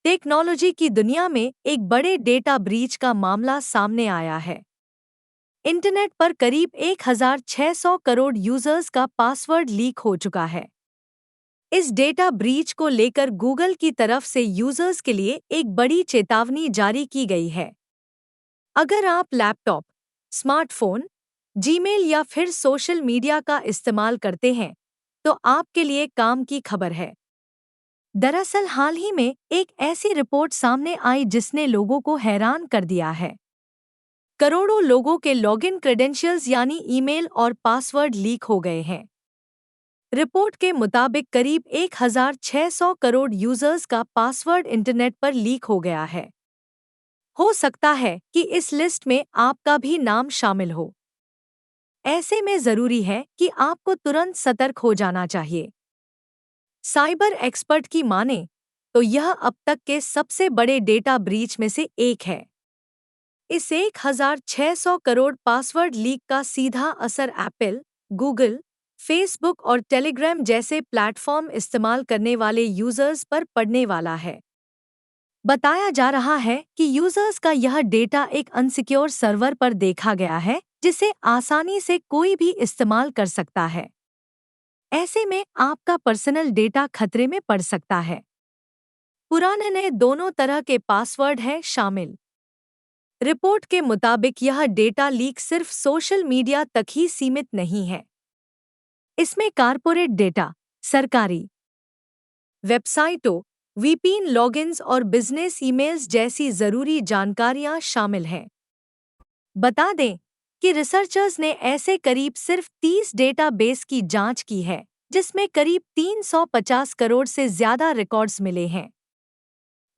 Technology की दुनिया में एक बड़े डेटा ब्रीच का मामला सामने आया है। इंटरनेट पर करीब 1600 करोड़ यूजर्स का पासवर्ड लीक हो चुका है। इस डेटा ब्रीच को लेकर गूगल की तरफ से यूजर्स के लिए एक बड़ी चेतावनी जारी की गई है। अगर आप लैपटॉप, स्मार्टफोन, जीमेल या फिर सोशल मीडिया का इस्तेमाल करते हैं, तो आपके लिए काम की खबर है। दरअसल हाल ही में एक ऐसी रिपोर्ट सामने आई जिसने लोगों को हैरान कर दिया है। करोड़ों लोगों के लॉगिन क्रेडेंशियल्स यानी ईमेल और पासवर्ड लीक हो गए हैं। रिपोर्ट के मुताबिक करीब 1600 करोड़ यूजर्स का पासवर्ड इंटरनेट पर लीक हो गया है। हो सकता है कि इस लिस्ट में आपका भी नाम शामिल हो। ऐसे में जरूरी है कि आपको तुरंत सतर्क हो जाना चाहिए। साइबर एक्सपर्ट की माने तो यह अब तक के सबसे बड़े डेटा ब्रीच में से एक है। इस 1600 करोड़ पासवर्ड लीक का सीधा असर एप्पल, गूगल, फेसबुक और टेलीग्राम जैसे प्लेटफॉर्म इस्तेमाल करने वाले यूजर्स पर पड़ने वाला है। बताया जा रहा है कि यूजर्स का यह डेटा एक अनसिक्योर सर्वर पर देखा गया है, जिसे आसानी से कोई भी इस्तेमाल कर सकता है। ऐसे में आपका पर्सनल डेटा खतरे में पड़ सकता है। पुराने नए दोनों तरह के पासवर्ड हैं शामिल। रिपोर्ट के मुताबिक यह डेटा लीक सिर्फ सोशल मीडिया तक ही सीमित नहीं है। इसमें कॉर्पोरेट डेटा, सरकारी वेबसाइटों, वीपीएन लॉगिन्स और बिजनेस ईमेल्स जैसी जरूरी जानकारियां शामिल हैं। बता दें कि रिसर्चर्स ने ऐसे करीब सिर्फ 30 डेटाबेस की जांच की है, जिसमें करीब 350 करोड़ से ज्यादा रिकॉर्ड्स मिले हैं।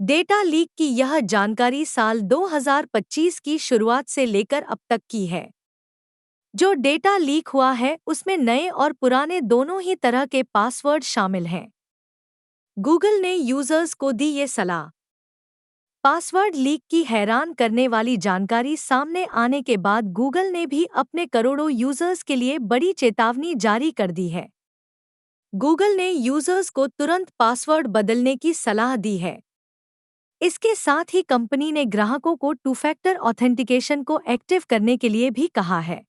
डेटा लीक की यह जानकारी साल 2025 की शुरुआत से लेकर अब तक की है। जो डेटा लीक हुआ है उसमें नए और पुराने दोनों ही तरह के पासवर्ड शामिल हैं। गूगल ने यूजर्स को दी ये सलाह। पासवर्ड लीक की हैरान करने वाली जानकारी सामने आने के बाद गूगल ने भी अपने करोड़ों यूजर्स के लिए बड़ी चेतावनी जारी कर दी है। गूगल ने यूजर्स को तुरंत पासवर्ड बदलने की सलाह दी है। इसके साथ ही कंपनी ने ग्राहकों को टू फैक्टर ऑथेंटिकेशन को एक्टिव करने के लिए भी कहा है।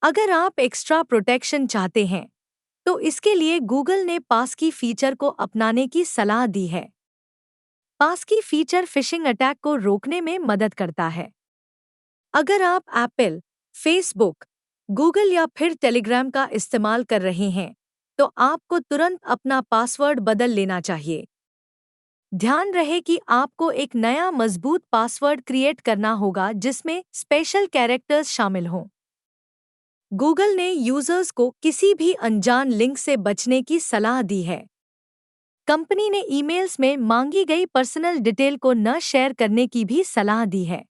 अगर आप एक्स्ट्रा प्रोटेक्शन चाहते हैं, तो इसके लिए गूगल ने पासकी फीचर को अपनाने की सलाह दी है। पासकी फीचर फिशिंग अटैक को रोकने में मदद करता है। अगर आप एप्पल, फेसबुक, गूगल या फिर टेलीग्राम का इस्तेमाल कर रहे हैं, तो आपको तुरंत अपना पासवर्ड बदल लेना चाहिए। ध्यान रहे कि आपको एक नया मजबूत पासवर्ड क्रिएट करना होगा जिसमें स्पेशल कैरेक्टर्स शामिल हों। गूगल ने यूजर्स को किसी भी अनजान लिंक से बचने की सलाह दी है। कंपनी ने ईमेल्स में मांगी गई पर्सनल डिटेल को न शेयर करने की भी सलाह दी है।